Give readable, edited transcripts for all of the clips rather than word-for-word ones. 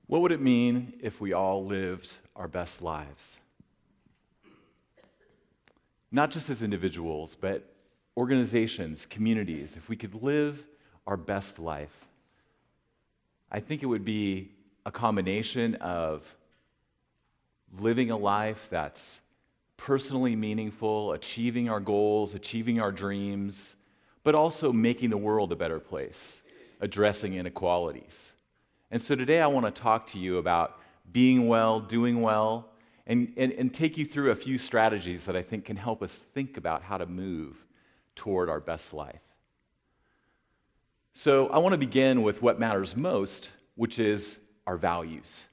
What would it mean if we all lived our best lives? Not just as individuals, but organizations, communities. If we could live our best life, I think it would be a combination of living a life that's personally meaningful, achieving our goals, achieving our dreams, but also making the world a better place, addressing inequalities. And so today I want to talk to you about being well, doing well, and take you through a few strategies that I think can help us think about how to move toward our best life. So I want to begin with what matters most, which is our values,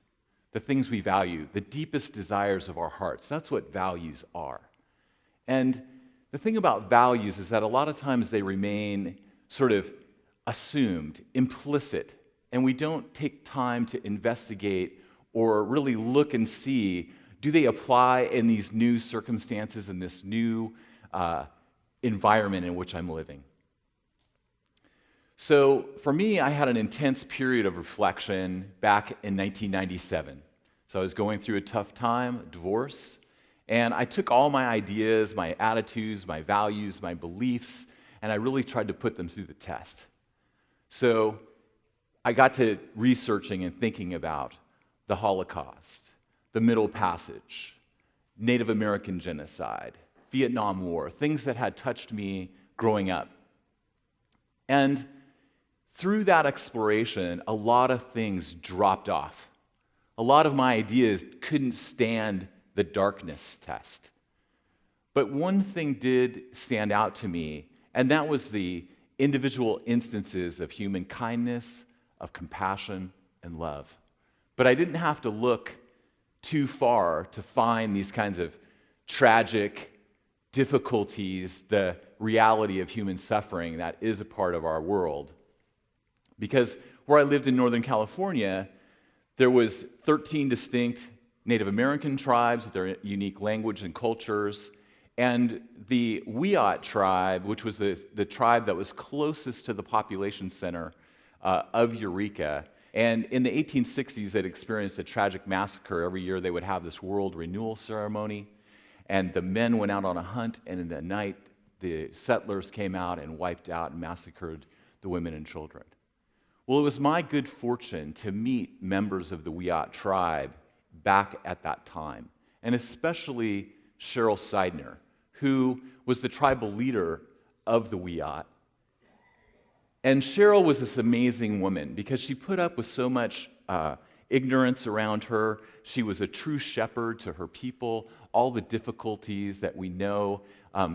the things we value, the deepest desires of our hearts. That's what values are. And the thing about values is that a lot of times they remain sort of assumed, implicit, and we don't take time to investigate or really look and see, do they apply in these new circumstances, in this new environment in which I'm living? So for me, I had an intense period of reflection back in 1997. So I was going through a tough time, a divorce, and I took all my ideas, my attitudes, my values, my beliefs, and I really tried to put them through the test. So I got to researching and thinking about the Holocaust, the Middle Passage, Native American genocide, Vietnam War, things that had touched me growing up. And through that exploration, a lot of things dropped off. A lot of my ideas couldn't stand the darkness test. But one thing did stand out to me, and that was the individual instances of human kindness, of compassion, and love. But I didn't have to look too far to find these kinds of tragic difficulties, the reality of human suffering that is a part of our world. Because where I lived in Northern California, there was 13 distinct Native American tribes with their unique language and cultures, and the Wiyot tribe, which was the tribe that was closest to the population center of Eureka. And in the 1860s, they'd experienced a tragic massacre. Every year they would have this world renewal ceremony, and the men went out on a hunt, and in the night, the settlers came out and wiped out and massacred the women and children. Well, it was my good fortune to meet members of the Wiyot tribe back at that time, and especially Cheryl Seidner, who was the tribal leader of the Wiyot. And Cheryl was this amazing woman because she put up with so much ignorance around her. She was a true shepherd to her people. All the difficulties that we know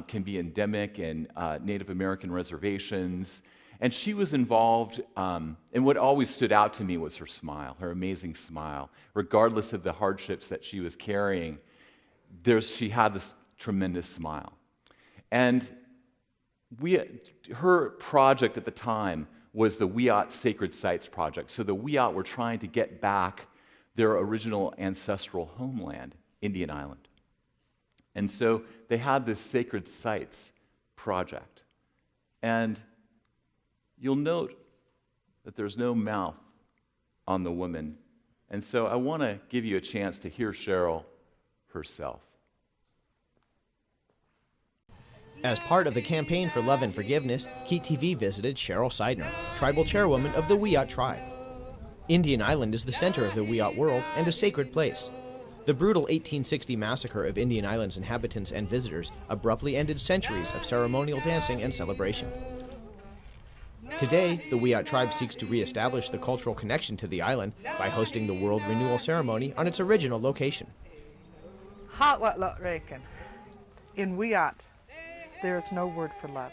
can be endemic in Native American reservations. And she was involved, and what always stood out to me was her smile, her amazing smile. Regardless of the hardships that she was carrying, she had this tremendous smile. And her project at the time was the Wiyot Sacred Sites Project. So the Wiyot were trying to get back their original ancestral homeland, Indian Island. And so they had this Sacred Sites Project. And you'll note that there's no mouth on the woman. And so I want to give you a chance to hear Cheryl herself. As part of the campaign for love and forgiveness, Keat TV visited Cheryl Seidner, tribal chairwoman of the Wiyot tribe. Indian Island is the center of the Wiyot world and a sacred place. The brutal 1860 massacre of Indian Island's inhabitants and visitors abruptly ended centuries of ceremonial dancing and celebration. Today, the Wiyot tribe seeks to reestablish the cultural connection to the island by hosting the World Renewal Ceremony on its original location. In Wiyot, there is no word for love.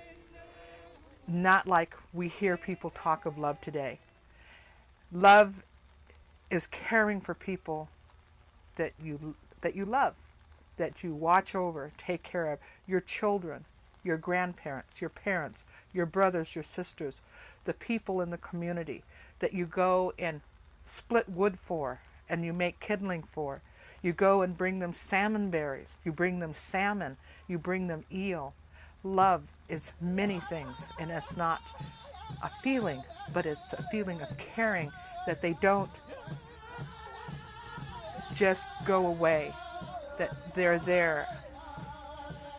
Not like we hear people talk of love today. Love is caring for people that you love, that you watch over, take care of, your children, your grandparents, your parents, your brothers, your sisters, the people in the community that you go and split wood for and you make kindling for. You go and bring them salmon berries, you bring them salmon, you bring them eel. Love is many things, and it's not a feeling, but it's a feeling of caring that they don't just go away, that they're there.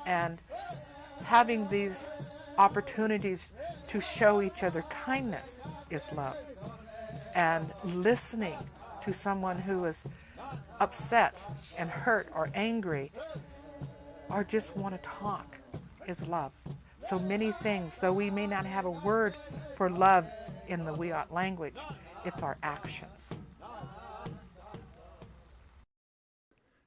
And having these opportunities to show each other kindness is love. And listening to someone who is upset and hurt or angry or just want to talk is love. So many things, though we may not have a word for love in the Wiyot language, it's our actions.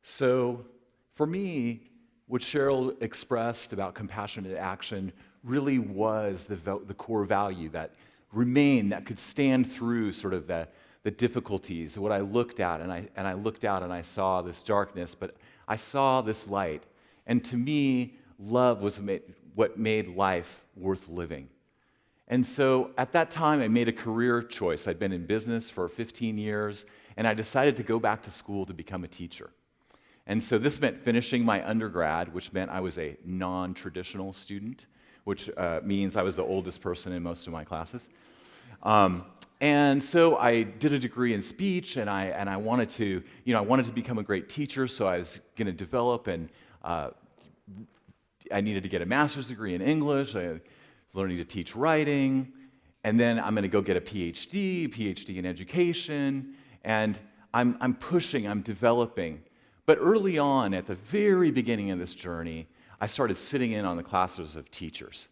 So for me, what Cheryl expressed about compassionate action really was the core value that remained, that could stand through sort of the difficulties. What I looked at, and I looked out and I saw this darkness, but I saw this light. And to me, love was what made life worth living. And so at that time, I made a career choice. I'd been in business for 15 years, and I decided to go back to school to become a teacher. And so this meant finishing my undergrad, which meant I was a non-traditional student, which means I was the oldest person in most of my classes. And so I did a degree in speech, and I wanted to, I wanted to become a great teacher, so I was going to develop, and I needed to get a master's degree in English. I was learning to teach writing, and then I'm going to go get a PhD in education, and I'm pushing, I'm developing. But early on, at the very beginning of this journey, I started sitting in on the classes of teachers.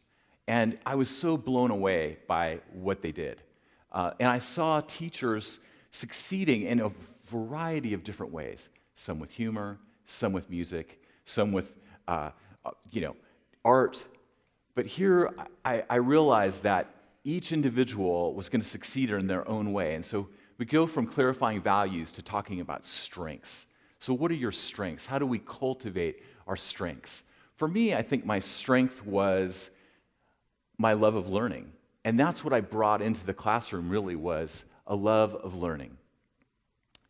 And I was so blown away by what they did. And I saw teachers succeeding in a variety of different ways. Some with humor, some with music, some with, art. But here, I realized that each individual was going to succeed in their own way. And so we go from clarifying values to talking about strengths. So what are your strengths? How do we cultivate our strengths? For me, I think my strength was my love of learning. And that's what I brought into the classroom, really, was a love of learning.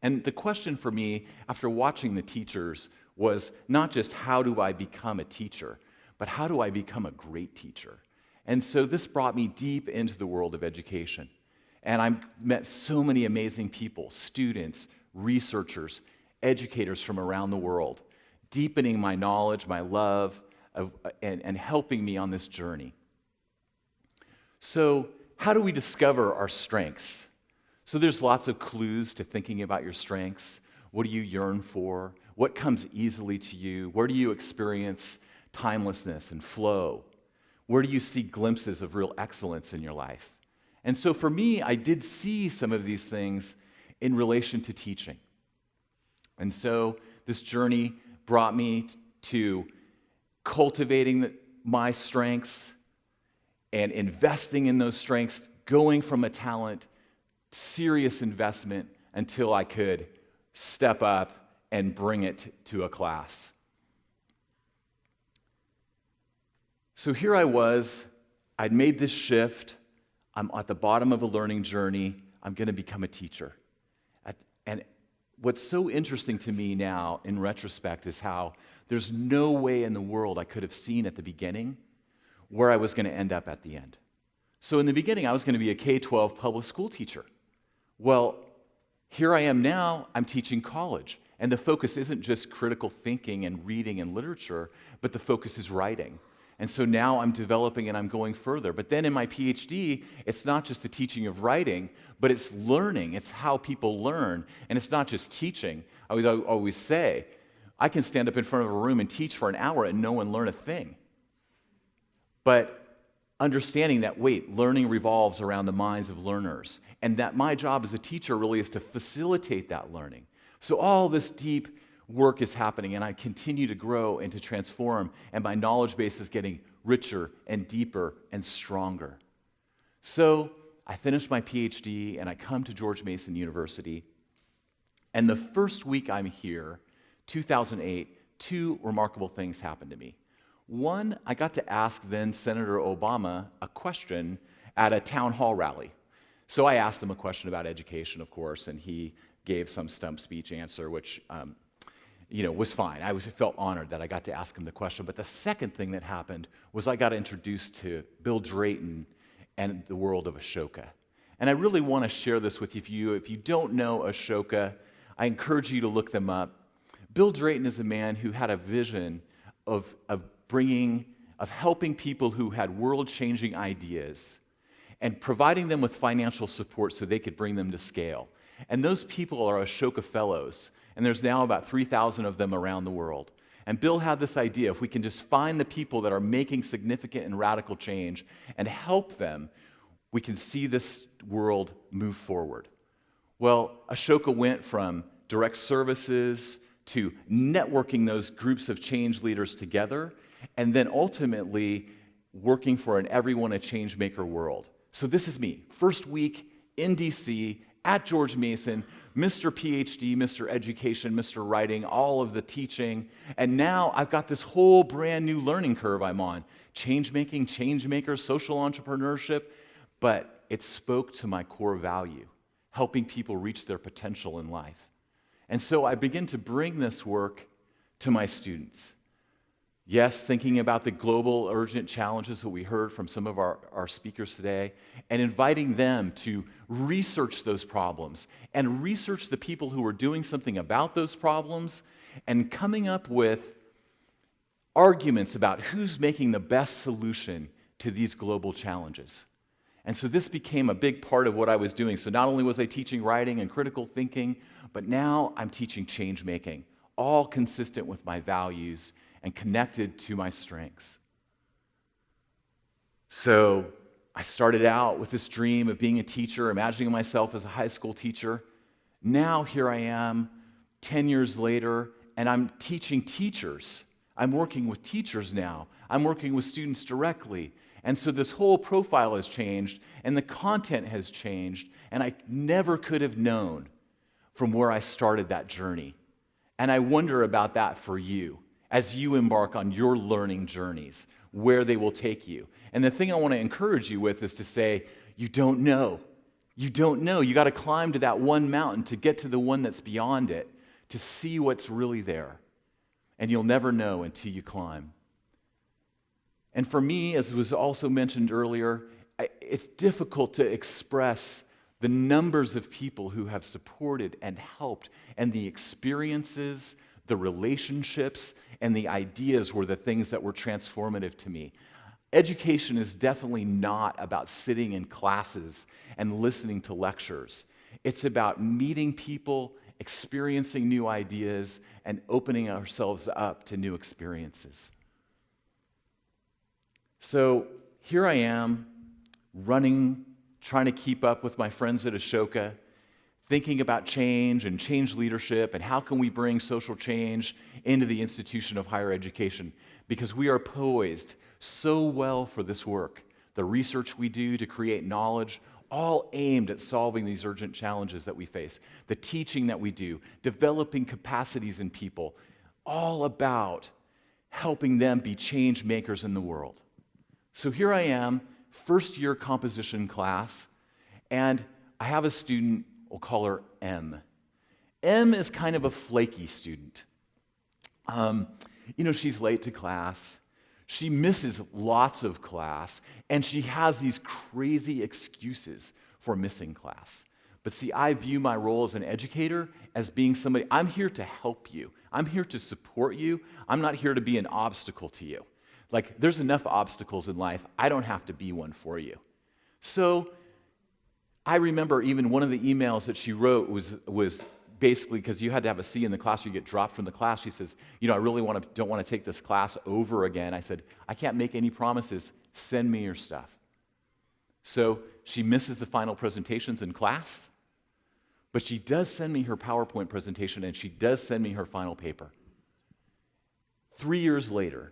And the question for me, after watching the teachers, was not just how do I become a teacher, but how do I become a great teacher? And so this brought me deep into the world of education. And I met so many amazing people, students, researchers, educators from around the world, deepening my knowledge, my love, and helping me on this journey. So how do we discover our strengths? So there's lots of clues to thinking about your strengths. What do you yearn for? What comes easily to you? Where do you experience timelessness and flow? Where do you see glimpses of real excellence in your life? And so for me, I did see some of these things in relation to teaching. And so this journey brought me to cultivating my strengths and investing in those strengths, going from a talent, serious investment, until I could step up and bring it to a class. So here I was, I'd made this shift, I'm at the bottom of a learning journey, I'm going to become a teacher. And what's so interesting to me now, in retrospect, is how there's no way in the world I could have seen at the beginning where I was going to end up at the end. So in the beginning, I was going to be a K-12 public school teacher. Well, here I am now, I'm teaching college. And the focus isn't just critical thinking and reading and literature, but the focus is writing. And so now I'm developing and I'm going further. But then in my PhD, it's not just the teaching of writing, but it's learning. It's how people learn. And it's not just teaching. I always say, I can stand up in front of a room and teach for an hour and no one learn a thing. But understanding that, learning revolves around the minds of learners. And that my job as a teacher really is to facilitate that learning. So all this deep work is happening, and I continue to grow and to transform, and my knowledge base is getting richer and deeper and stronger. So I finished my PhD, and I come to George Mason University, and the first week I'm here, 2008, two remarkable things happened to me. One, I got to ask then Senator Obama a question at a town hall rally. So I asked him a question about education, of course, and he gave some stump speech answer, which was fine. I felt honored that I got to ask him the question. But the second thing that happened was I got introduced to Bill Drayton and the world of Ashoka. And I really want to share this with you. If you don't know Ashoka, I encourage you to look them up. Bill Drayton is a man who had a vision of helping people who had world-changing ideas and providing them with financial support so they could bring them to scale. And those people are Ashoka Fellows, and there's now about 3,000 of them around the world. And Bill had this idea, if we can just find the people that are making significant and radical change and help them, we can see this world move forward. Well, Ashoka went from direct services to networking those groups of change leaders together, and then ultimately working for an everyone a change maker world. So this is me, first week in DC at George Mason, Mr. PhD, Mr. Education, Mr. Writing, all of the teaching, and now I've got this whole brand new learning curve I'm on. Change making, change makers, social entrepreneurship, but it spoke to my core value, helping people reach their potential in life. And so I begin to bring this work to my students. Yes, thinking about the global urgent challenges that we heard from some of our speakers today, and inviting them to research those problems and research the people who are doing something about those problems and coming up with arguments about who's making the best solution to these global challenges. And so this became a big part of what I was doing. So not only was I teaching writing and critical thinking, but now I'm teaching change making, all consistent with my values and connected to my strengths. So I started out with this dream of being a teacher, imagining myself as a high school teacher. Now here I am, 10 years later, and I'm teaching teachers. I'm working with teachers now. I'm working with students directly. And so this whole profile has changed, and the content has changed, and I never could have known from where I started that journey. And I wonder about that for you as you embark on your learning journeys, where they will take you. And the thing I want to encourage you with is to say, you don't know. You don't know. You got to climb to that one mountain to get to the one that's beyond it, to see what's really there. And you'll never know until you climb. And for me, as was also mentioned earlier, it's difficult to express the numbers of people who have supported and helped, and the experiences, the relationships, and the ideas were the things that were transformative to me. Education is definitely not about sitting in classes and listening to lectures. It's about meeting people, experiencing new ideas, and opening ourselves up to new experiences. So here I am, running, trying to keep up with my friends at Ashoka, thinking about change and change leadership and how can we bring social change into the institution of higher education, because we are poised so well for this work. The research we do to create knowledge, all aimed at solving these urgent challenges that we face. The teaching that we do, developing capacities in people, all about helping them be change makers in the world. So here I am, first year composition class, and I have a student, we'll call her M. M is kind of a flaky student. She's late to class. She misses lots of class, and she has these crazy excuses for missing class. But see, I view my role as an educator as being somebody, I'm here to help you. I'm here to support you. I'm not here to be an obstacle to you. Like, there's enough obstacles in life. I don't have to be one for you. So I remember even one of the emails that she wrote was basically, because you had to have a C in the class or you get dropped from the class. She says, I really don't want to take this class over again. I said, I can't make any promises. Send me your stuff. So she misses the final presentations in class, but she does send me her PowerPoint presentation, and she does send me her final paper. 3 years later,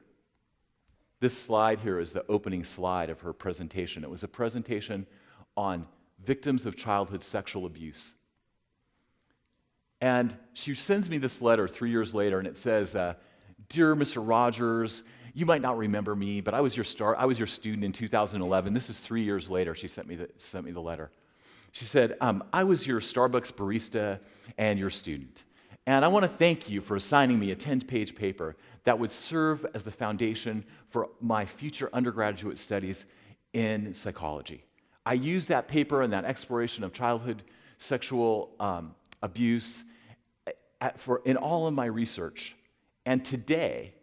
this slide here is the opening slide of her presentation. It was a presentation on victims of childhood sexual abuse. And she sends me this letter 3 years later, and it says, "Dear Mr. Rogers, you might not remember me, but I was your student in 2011. This is 3 years later. She sent me the letter. She said, "I was your Starbucks barista and your student. And I want to thank you for assigning me a 10-page paper that would serve as the foundation for my future undergraduate studies in psychology. I used that paper and that exploration of childhood sexual abuse in all of my research. And today,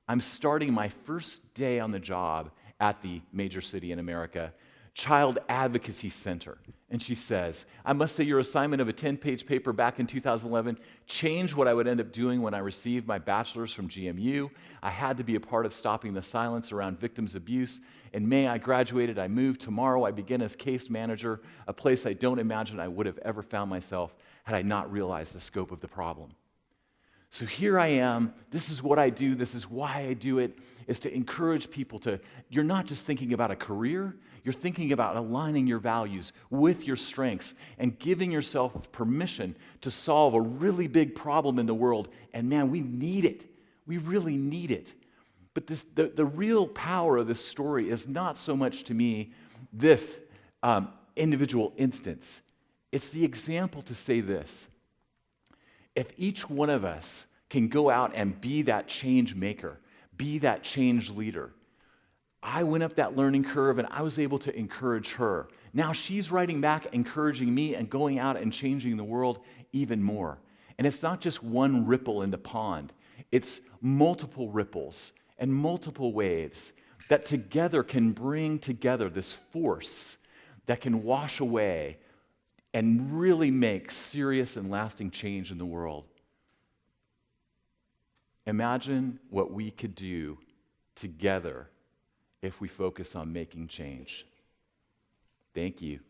I'm starting my first day on the job at the major city in America, Child Advocacy Center. And she says, I must say your assignment of a 10-page paper back in 2011 changed what I would end up doing when I received my bachelor's from GMU. I had to be a part of stopping the silence around victims' abuse. In May, I graduated. I moved. Tomorrow, I begin as case manager, a place I don't imagine I would have ever found myself had I not realized the scope of the problem. So here I am. This is what I do. This is why I do it, is to encourage people to, you're not just thinking about a career, you're thinking about aligning your values with your strengths and giving yourself permission to solve a really big problem in the world. And man, we need it. We really need it. But the real power of this story is not so much to me this individual instance. It's the example to say this. If each one of us can go out and be that change maker, be that change leader. I went up that learning curve and I was able to encourage her. Now she's writing back, encouraging me and going out and changing the world even more. And it's not just one ripple in the pond. It's multiple ripples and multiple waves that together can bring together this force that can wash away and really make serious and lasting change in the world. Imagine what we could do together if we focus on making change. Thank you.